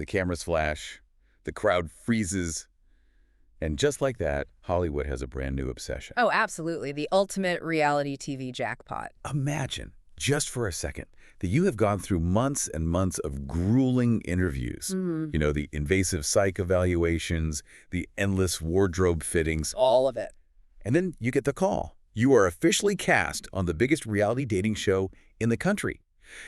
The cameras flash, the crowd freezes, and just like that, Hollywood has a brand new obsession. Oh, absolutely. The ultimate reality TV jackpot. Imagine, just for a second, that you have gone through months and months of grueling interviews. You know, the invasive psych evaluations, the endless wardrobe fittings. All of it. And then you get the call. You are officially cast on the biggest reality dating show in the country.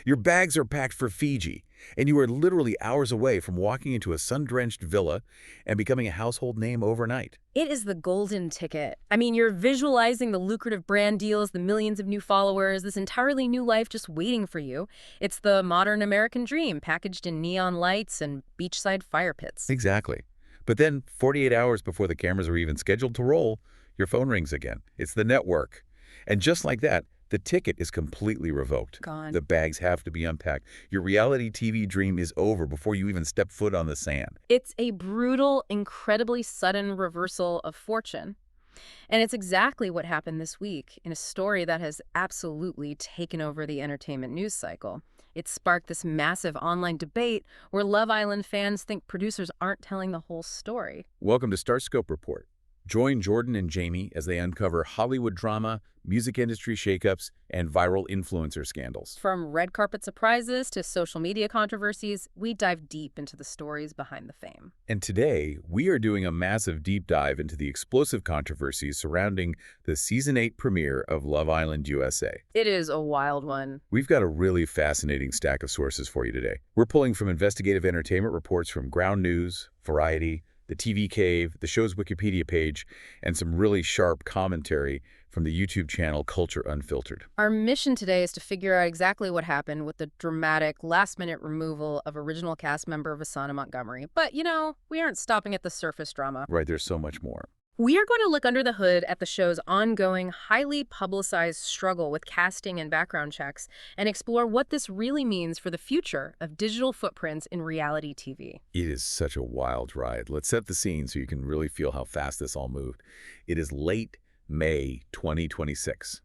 Your bags are packed for Fiji, and you are literally hours away from walking into a sun-drenched villa and becoming a household name overnight. It is the golden ticket. I mean, you're visualizing the lucrative brand deals, the millions of new followers, this entirely new life just waiting for you. It's the modern American dream, packaged in neon lights and beachside fire pits. Exactly. But then, 48 hours before the cameras are even scheduled to roll, your phone rings again. It's the network. And just like that, the ticket is completely revoked. Gone. The bags have to be unpacked. Your reality TV dream is over before you even step foot on the sand. It's a brutal, incredibly sudden reversal of fortune. And it's exactly what happened this week in a story that has absolutely taken over the entertainment news cycle. It sparked this massive online debate where Love Island fans think producers aren't telling the whole story. Welcome to Star Scope Report. Join Jordan and Jamie as they uncover Hollywood drama, music industry shakeups, and viral influencer scandals. From red carpet surprises to social media controversies, we dive deep into the stories behind the fame. And today, we are doing a massive deep dive into the explosive controversies surrounding the Season 8 premiere of Love Island USA. It is a wild one. We've got a really fascinating stack of sources for you today. We're pulling from investigative entertainment reports from Ground News, Variety, the TV Cave, the show's Wikipedia page, and some really sharp commentary from the YouTube channel Culture Unfiltered. Our mission today is to figure out exactly what happened with the dramatic last-minute removal of original cast member Vasana Montgomery. But, you know, we aren't stopping at the surface drama. Right, there's so much more. We are going to look under the hood at the show's ongoing, highly publicized struggle with casting and background checks and explore what this really means for the future of digital footprints in reality TV. It is such a wild ride. Let's set the scene so you can really feel how fast this all moved. It is late May 2026.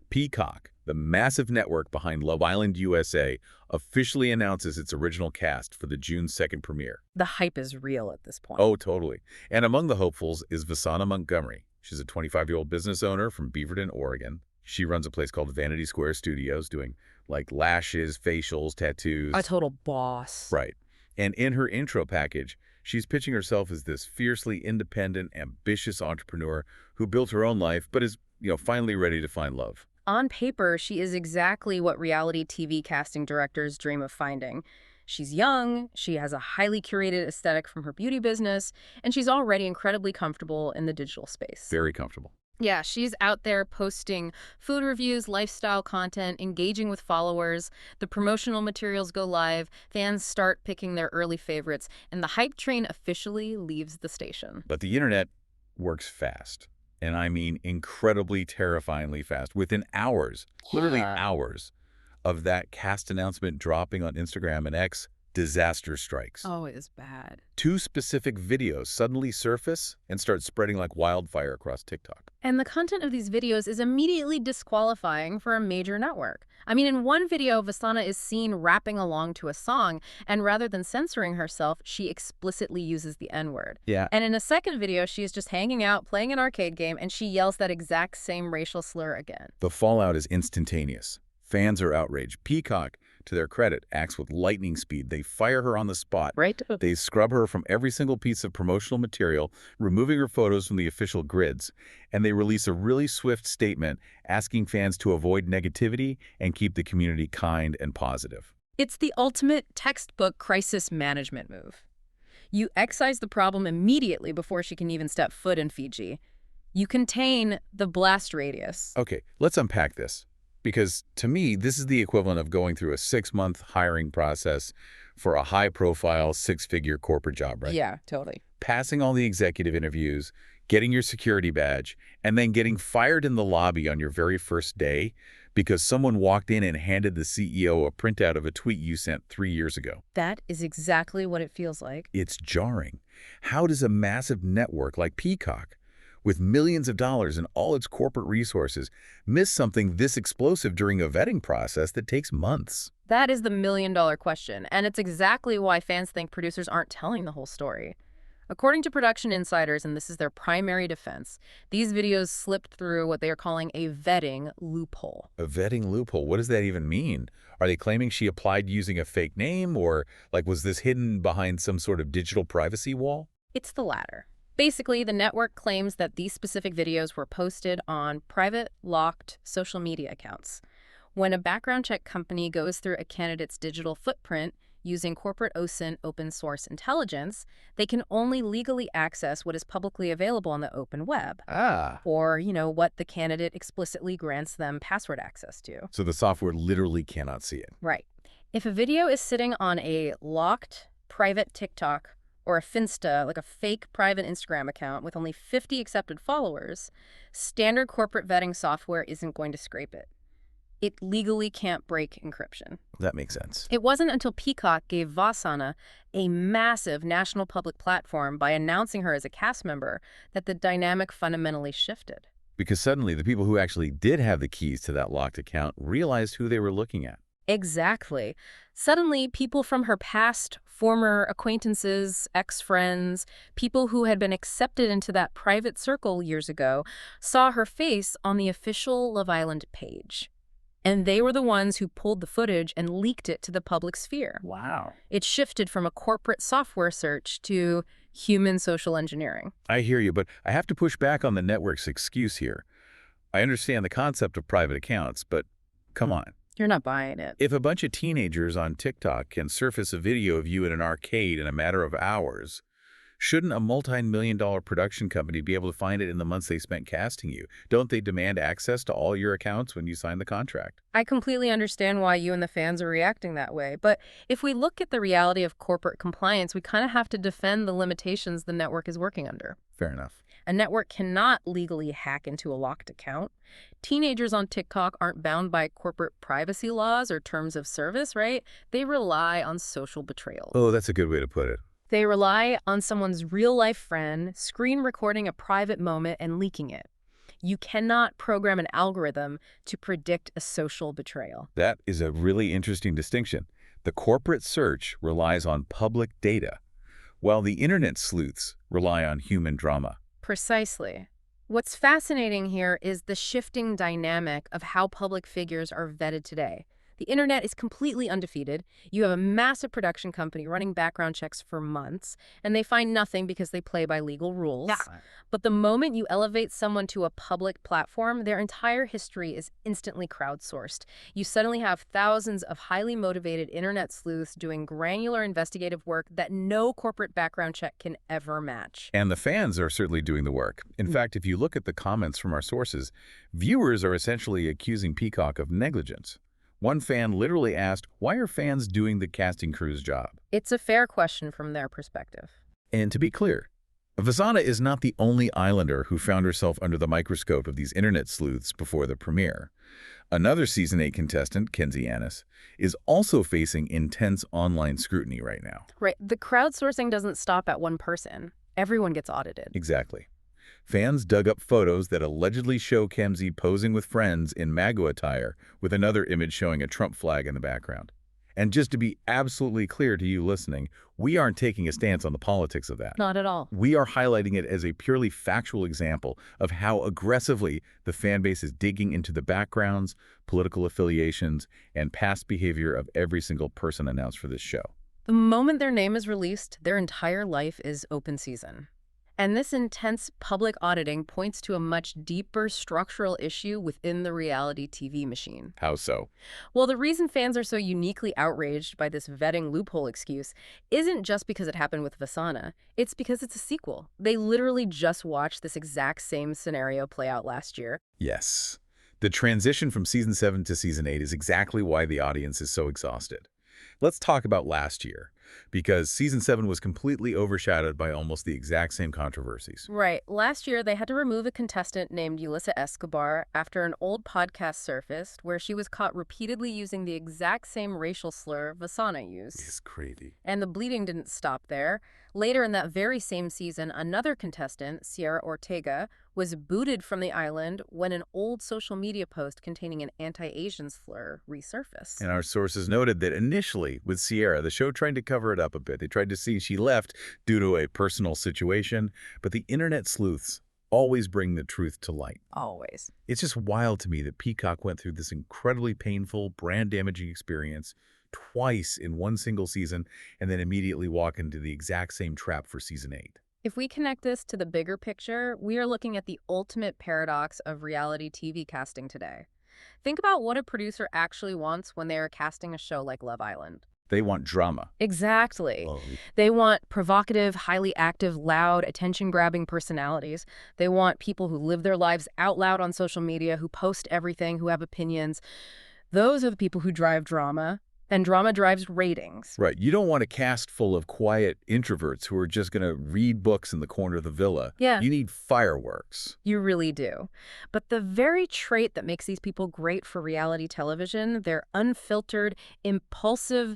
Peacock, the massive network behind Love Island USA, officially announces its original cast for the June 2nd premiere. The hype is real at this point. Oh, totally. And among the hopefuls is Vasana Montgomery. She's a 25-year-old business owner from Beaverton, Oregon. She runs a place called Vanity Square Studios, doing like lashes, facials, tattoos. A total boss. Right. And in her intro package, she's pitching herself as this fiercely independent, ambitious entrepreneur who built her own life, but is, finally ready to find love. On paper, she is exactly what reality TV casting directors dream of finding. She's young, she has a highly curated aesthetic from her beauty business, and she's already incredibly comfortable in the digital space. Very comfortable. Yeah, she's out there posting food reviews, lifestyle content, engaging with followers. The promotional materials go live, fans start picking their early favorites, and the hype train officially leaves the station. But the internet works fast. And I mean incredibly terrifyingly fast. Within hours, literally hours, of that cast announcement dropping on Instagram and X, disaster strikes. Oh, it is bad. 2 specific videos suddenly surface and start spreading like wildfire across TikTok. And the content of these videos is immediately disqualifying for a major network. I mean, in one video, Vasana is seen rapping along to a song, and rather than censoring herself, she explicitly uses the N-word. Yeah. And in a second video, she is just hanging out, playing an arcade game, and she yells that exact same racial slur again. The fallout is instantaneous. Fans are outraged. Peacock, to their credit, acts with lightning speed. They fire her on the spot. Right. They scrub her from every single piece of promotional material, removing her photos from the official grids. And they release a really swift statement asking fans to avoid negativity and keep the community kind and positive. It's the ultimate textbook crisis management move. You excise the problem immediately before she can even step foot in Fiji. You contain the blast radius. Okay, let's unpack this. Because to me, this is the equivalent of going through a 6-month hiring process for a high-profile 6-figure corporate job, right? Yeah, totally. Passing all the executive interviews, getting your security badge, and then getting fired in the lobby on your very first day because someone walked in and handed the CEO a printout of a tweet you sent 3 years ago. That is exactly what it feels like. It's jarring. How does a massive network like Peacock, with millions of dollars and all its corporate resources, miss something this explosive during a vetting process that takes months? That is the million-dollar question, and it's exactly why fans think producers aren't telling the whole story. According to production insiders, and this is their primary defense, these videos slipped through what they are calling a vetting loophole. A vetting loophole, what does that even mean? Are they claiming she applied using a fake name, or was this hidden behind some sort of digital privacy wall? It's the latter. Basically, the network claims that these specific videos were posted on private, locked social media accounts. When a background check company goes through a candidate's digital footprint using corporate OSINT open source intelligence, they can only legally access what is publicly available on the open web. Or, what the candidate explicitly grants them password access to. So the software literally cannot see it. Right. If a video is sitting on a locked private TikTok or a Finsta, like a fake private Instagram account with only 50 accepted followers, standard corporate vetting software isn't going to scrape it. It legally can't break encryption. That makes sense. It wasn't until Peacock gave Vasana a massive national public platform by announcing her as a cast member that the dynamic fundamentally shifted. Because suddenly the people who actually did have the keys to that locked account realized who they were looking at. Exactly. Suddenly, people from her past, former acquaintances, ex-friends, people who had been accepted into that private circle years ago, saw her face on the official Love Island page. And they were the ones who pulled the footage and leaked it to the public sphere. Wow. It shifted from a corporate software search to human social engineering. I hear you, but I have to push back on the network's excuse here. I understand the concept of private accounts, but come on. You're not buying it. If a bunch of teenagers on TikTok can surface a video of you in an arcade in a matter of hours, shouldn't a multi-million-dollar production company be able to find it in the months they spent casting you? Don't they demand access to all your accounts when you sign the contract? I completely understand why you and the fans are reacting that way, but if we look at the reality of corporate compliance, we kind of have to defend the limitations the network is working under. Fair enough. A network cannot legally hack into a locked account. Teenagers on TikTok aren't bound by corporate privacy laws or terms of service, right? They rely on social betrayal. Oh, that's a good way to put it. They rely on someone's real-life friend screen recording a private moment and leaking it. You cannot program an algorithm to predict a social betrayal. That is a really interesting distinction. The corporate search relies on public data, while the internet sleuths rely on human drama. Precisely. What's fascinating here is the shifting dynamic of how public figures are vetted today. The internet is completely undefeated. You have a massive production company running background checks for months, and they find nothing because they play by legal rules. Yeah. But the moment you elevate someone to a public platform, their entire history is instantly crowdsourced. You suddenly have thousands of highly motivated internet sleuths doing granular investigative work that no corporate background check can ever match. And the fans are certainly doing the work. In fact, if you look at the comments from our sources, viewers are essentially accusing Peacock of negligence. One fan literally asked, why are fans doing the casting crew's job? It's a fair question from their perspective. And to be clear, Vasana is not the only Islander who found herself under the microscope of these internet sleuths before the premiere. Another Season 8 contestant, Kenzie Annis, is also facing intense online scrutiny right now. Right. The crowdsourcing doesn't stop at one person. Everyone gets audited. Exactly. Fans dug up photos that allegedly show Kenzie posing with friends in MAGA attire, with another image showing a Trump flag in the background. And just to be absolutely clear to you listening, we aren't taking a stance on the politics of that. Not at all. We are highlighting it as a purely factual example of how aggressively the fan base is digging into the backgrounds, political affiliations, and past behavior of every single person announced for this show. The moment their name is released, their entire life is open season. And this intense public auditing points to a much deeper structural issue within the reality TV machine. How so? Well, the reason fans are so uniquely outraged by this vetting loophole excuse isn't just because it happened with Vasana. It's because it's a sequel. They literally just watched this exact same scenario play out last year. Yes. The transition from Season 7 to Season 8 is exactly why the audience is so exhausted. Let's talk about last year, because Season 7 was completely overshadowed by almost the exact same controversies. Right. Last year, they had to remove a contestant named Yulissa Escobar after an old podcast surfaced where she was caught repeatedly using the exact same racial slur Vasana used. It's crazy. And the bleeding didn't stop there. Later in that very same season, another contestant, Cierra Ortega, was booted from the island when an old social media post containing an anti-Asian slur resurfaced. And our sources noted that initially, with Cierra, the show tried to cover it up a bit. They tried to see she left due to a personal situation, but the internet sleuths always bring the truth to light. Always. It's just wild to me that Peacock went through this incredibly painful, brand-damaging experience twice in one single season and then immediately walk into the exact same trap for season 8. If we connect this to the bigger picture, we are looking at the ultimate paradox of reality TV casting today. Think about what a producer actually wants when they are casting a show like Love Island. They want drama. Exactly. Oh. They want provocative, highly active, loud, attention-grabbing personalities. They want people who live their lives out loud on social media, who post everything, who have opinions. Those are the people who drive drama, and drama drives ratings. Right. You don't want a cast full of quiet introverts who are just going to read books in the corner of the villa. Yeah. You need fireworks. You really do. But the very trait that makes these people great for reality television, their unfiltered, impulsive,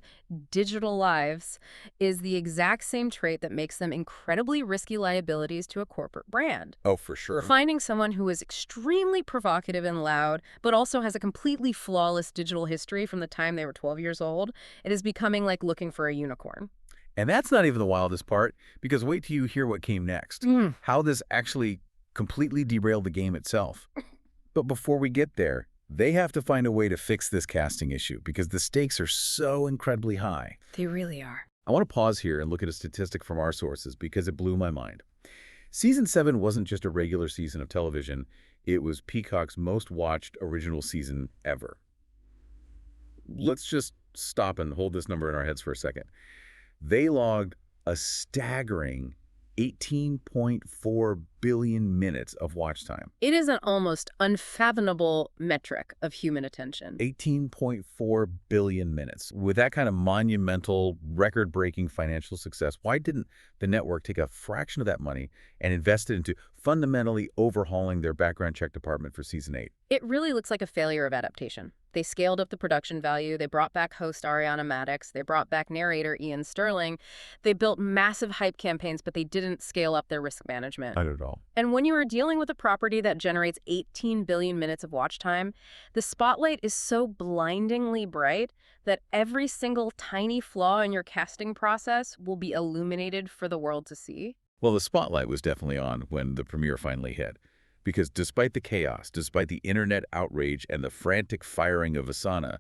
digital lives, is the exact same trait that makes them incredibly risky liabilities to a corporate brand. Oh, for sure. Finding someone who is extremely provocative and loud, but also has a completely flawless digital history from the time they were 12 years old, it is becoming like looking for a unicorn. And that's not even the wildest part, because wait till you hear what came next. How this actually completely derailed the game itself. But before we get there, they have to find a way to fix this casting issue because the stakes are so incredibly high. They really are. I want to pause here and look at a statistic from our sources because it blew my mind. Season 7 wasn't just a regular season of television. It was Peacock's most watched original season ever. Let's just stop and hold this number in our heads for a second. They logged a staggering 18.4 billion minutes of watch time. It is an almost unfathomable metric of human attention. 18.4 billion minutes. With that kind of monumental, record-breaking financial success, why didn't the network take a fraction of that money and invest it into fundamentally overhauling their background check department for season 8? It really looks like a failure of adaptation. They scaled up the production value, they brought back host Ariana Madix, they brought back narrator Ian Sterling, they built massive hype campaigns, but they didn't scale up their risk management. Not at all. And when you are dealing with a property that generates 18 billion minutes of watch time, the spotlight is so blindingly bright that every single tiny flaw in your casting process will be illuminated for the world to see. Well, the spotlight was definitely on when the premiere finally hit. Because despite the chaos, despite the internet outrage and the frantic firing of Vasana,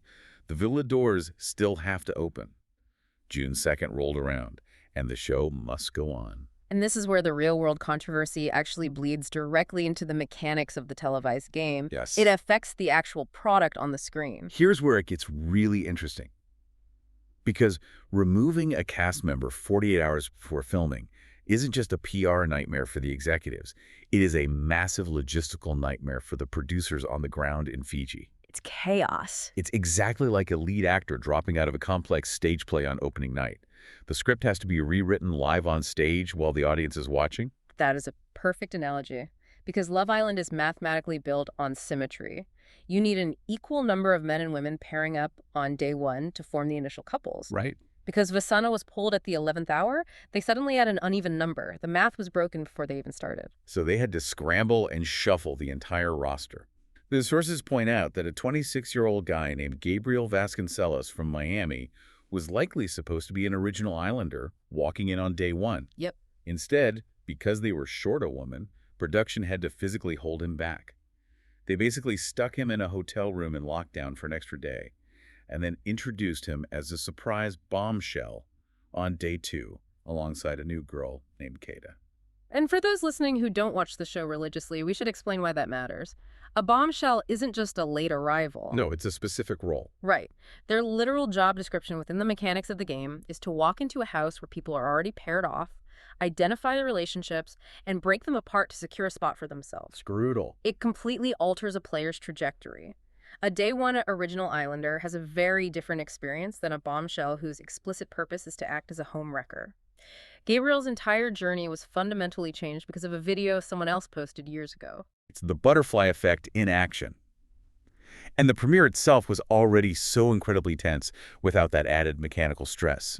the villa doors still have to open. June 2nd rolled around, and the show must go on. And this is where the real-world controversy actually bleeds directly into the mechanics of the televised game. Yes. It affects the actual product on the screen. Here's where it gets really interesting. Because removing a cast member 48 hours before filming isn't just a PR nightmare for the executives. It is a massive logistical nightmare for the producers on the ground in Fiji. It's chaos. It's exactly like a lead actor dropping out of a complex stage play on opening night. The script has to be rewritten live on stage while the audience is watching. That is a perfect analogy. Because Love Island is mathematically built on symmetry. You need an equal number of men and women pairing up on day one to form the initial couples. Right. Because Vasana was pulled at the 11th hour, they suddenly had an uneven number. The math was broken before they even started. So they had to scramble and shuffle the entire roster. The sources point out that a 26-year-old guy named Gabriel Vasconcelos from Miami was likely supposed to be an original Islander walking in on day one. Yep. Instead, because they were short a woman, production had to physically hold him back. They basically stuck him in a hotel room in lockdown for an extra day, and then introduced him as a surprise bombshell on day 2, alongside a new girl named Kata. And for those listening who don't watch the show religiously, we should explain why that matters. A bombshell isn't just a late arrival. No, it's a specific role. Right. Their literal job description within the mechanics of the game is to walk into a house where people are already paired off, identify the relationships, and break them apart to secure a spot for themselves. Scroodle. It completely alters a player's trajectory. A day one original Islander has a very different experience than a bombshell whose explicit purpose is to act as a home wrecker. Gabriel's entire journey was fundamentally changed because of a video someone else posted years ago. It's the butterfly effect in action. And the premiere itself was already so incredibly tense without that added mechanical stress.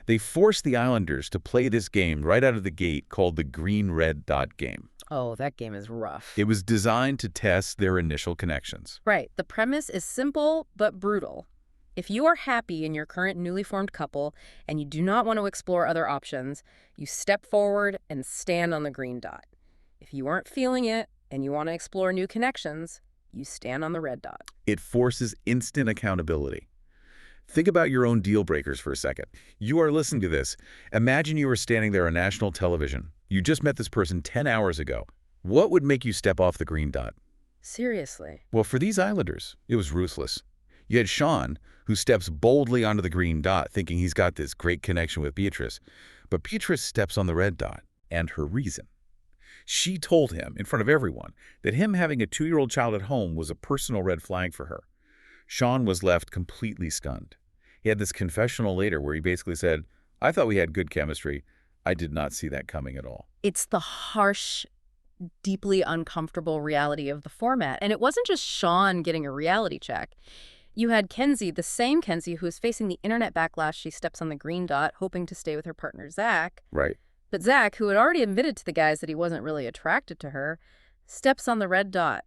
They forced the Islanders to play this game right out of the gate called the green-red dot game. Oh, that game is rough. It was designed to test their initial connections. Right. The premise is simple but brutal. If you are happy in your current newly formed couple and you do not want to explore other options, you step forward and stand on the green dot. If you aren't feeling it and you want to explore new connections, you stand on the red dot. It forces instant accountability. Think about your own deal breakers for a second. You are listening to this. Imagine you were standing there on national television. You just met this person 10 hours ago. What would make you step off the green dot? Seriously. Well, for these Islanders, it was ruthless. You had Sean, who steps boldly onto the green dot, thinking he's got this great connection with Beatrice. But Beatrice steps on the red dot, and her reason. She told him, in front of everyone, that him having a 2-year-old child at home was a personal red flag for her. Sean was left completely stunned. He had this confessional later where he basically said, "I thought we had good chemistry. I did not see that coming at all." It's the harsh, deeply uncomfortable reality of the format. And it wasn't just Sean getting a reality check. You had Kenzie, the same Kenzie who is facing the internet backlash. She steps on the green dot, hoping to stay with her partner, Zach. Right. But Zach, who had already admitted to the guys that he wasn't really attracted to her, steps on the red dot.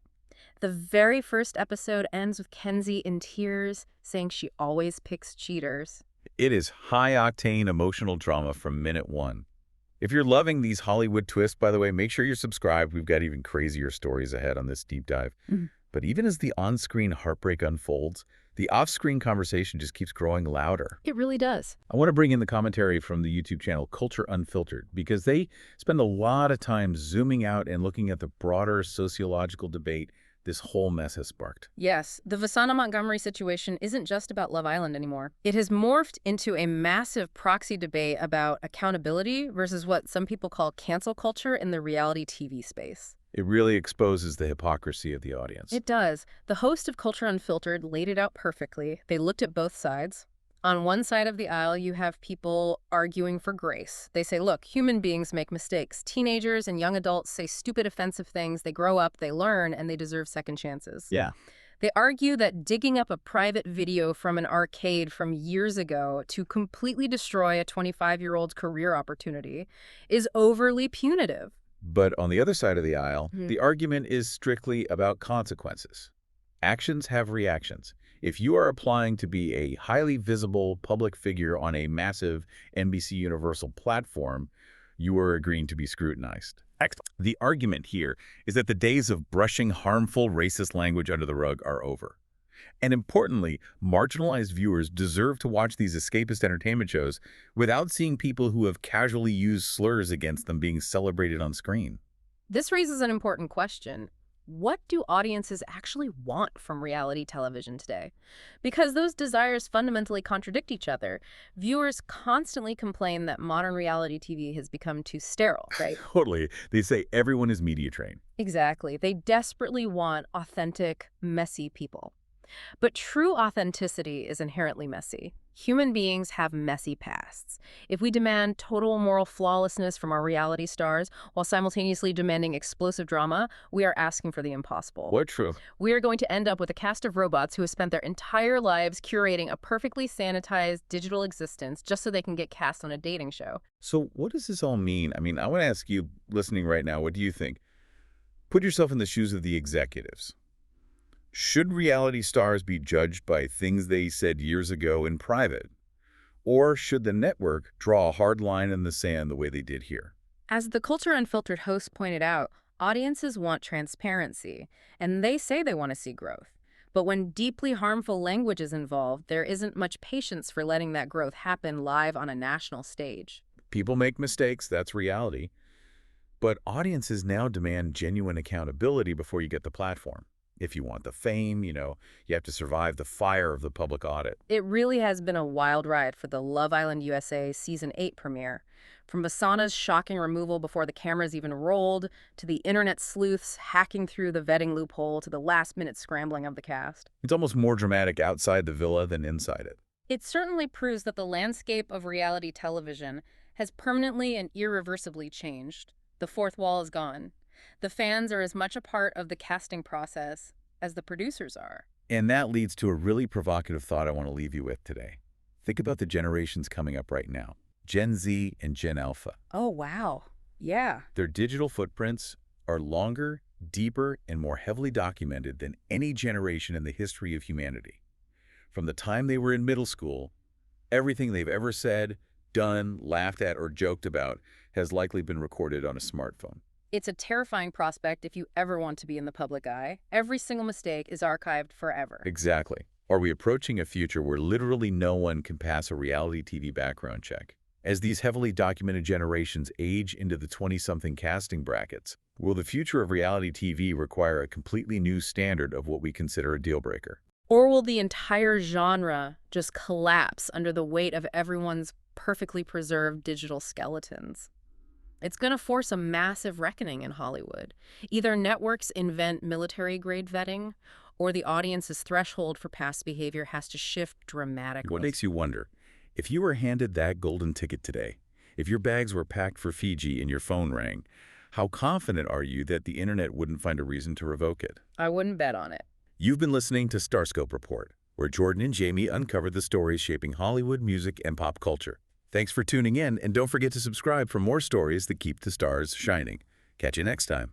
The very first episode ends with Kenzie in tears, saying she always picks cheaters. It is high-octane emotional drama from minute one. If you're loving these Hollywood twists, by the way, make sure you're subscribed. We've got even crazier stories ahead on this deep dive. But even as the on-screen heartbreak unfolds, the off-screen conversation just keeps growing louder. It really does. I want to bring in the commentary from the YouTube channel Culture Unfiltered, because they spend a lot of time zooming out and looking at the broader sociological debate this whole mess has sparked. Yes, the Vasana Montgomery situation isn't just about Love Island anymore. It has morphed into a massive proxy debate about accountability versus what some people call cancel culture in the reality TV space. It really exposes the hypocrisy of the audience. It does. The host of Culture Unfiltered laid it out perfectly. They looked at both sides. On one side of the aisle, you have people arguing for grace. They say, look, human beings make mistakes. Teenagers and young adults say stupid, offensive things. They grow up, they learn, and they deserve second chances. Yeah. They argue that digging up a private video from an arcade from years ago to completely destroy a 25-year-old's career opportunity is overly punitive. But on the other side of the aisle, the argument is strictly about consequences. Actions have reactions. If you are applying to be a highly visible public figure on a massive NBC Universal platform, you are agreeing to be scrutinized. The argument here is that the days of brushing harmful racist language under the rug are over. And importantly, marginalized viewers deserve to watch these escapist entertainment shows without seeing people who have casually used slurs against them being celebrated on screen. This raises an important question. What do audiences actually want from reality television today? Because those desires fundamentally contradict each other. Viewers constantly complain that modern reality TV has become too sterile, right? Totally. They say everyone is media trained. Exactly. They desperately want authentic, messy people. But true authenticity is inherently messy. Human beings have messy pasts. If we demand total moral flawlessness from our reality stars while simultaneously demanding explosive drama, we are asking for the impossible. What true? We are going to end up with a cast of robots who have spent their entire lives curating a perfectly sanitized digital existence just so they can get cast on a dating show. So what does this all mean? I mean, I want to ask you listening right now, what do you think? Put yourself in the shoes of the executives. Should reality stars be judged by things they said years ago in private? Or should the network draw a hard line in the sand the way they did here? As the Culture Unfiltered host pointed out, audiences want transparency, and they say they want to see growth. But when deeply harmful language is involved, there isn't much patience for letting that growth happen live on a national stage. People make mistakes, that's reality. But audiences now demand genuine accountability before you get the platform. If you want the fame, you have to survive the fire of the public audit. It really has been a wild ride for the Love Island USA Season 8 premiere. From Vasana's shocking removal before the cameras even rolled, to the internet sleuths hacking through the vetting loophole, to the last-minute scrambling of the cast. It's almost more dramatic outside the villa than inside it. It certainly proves that the landscape of reality television has permanently and irreversibly changed. The fourth wall is gone. The fans are as much a part of the casting process as the producers are. And that leads to a really provocative thought I want to leave you with today. Think about the generations coming up right now. Gen Z and Gen Alpha. Oh, wow. Yeah. Their digital footprints are longer, deeper, and more heavily documented than any generation in the history of humanity. From the time they were in middle school, everything they've ever said, done, laughed at, or joked about has likely been recorded on a smartphone. It's a terrifying prospect if you ever want to be in the public eye. Every single mistake is archived forever. Exactly. Are we approaching a future where literally no one can pass a reality TV background check? As these heavily documented generations age into the 20-something casting brackets, will the future of reality TV require a completely new standard of what we consider a deal-breaker? Or will the entire genre just collapse under the weight of everyone's perfectly preserved digital skeletons? It's going to force a massive reckoning in Hollywood. Either networks invent military-grade vetting, or the audience's threshold for past behavior has to shift dramatically. What makes you wonder, if you were handed that golden ticket today, if your bags were packed for Fiji and your phone rang, how confident are you that the internet wouldn't find a reason to revoke it? I wouldn't bet on it. You've been listening to Starscope Report, where Jordan and Jamie uncover the stories shaping Hollywood, music, and pop culture. Thanks for tuning in, and don't forget to subscribe for more stories that keep the stars shining. Catch you next time.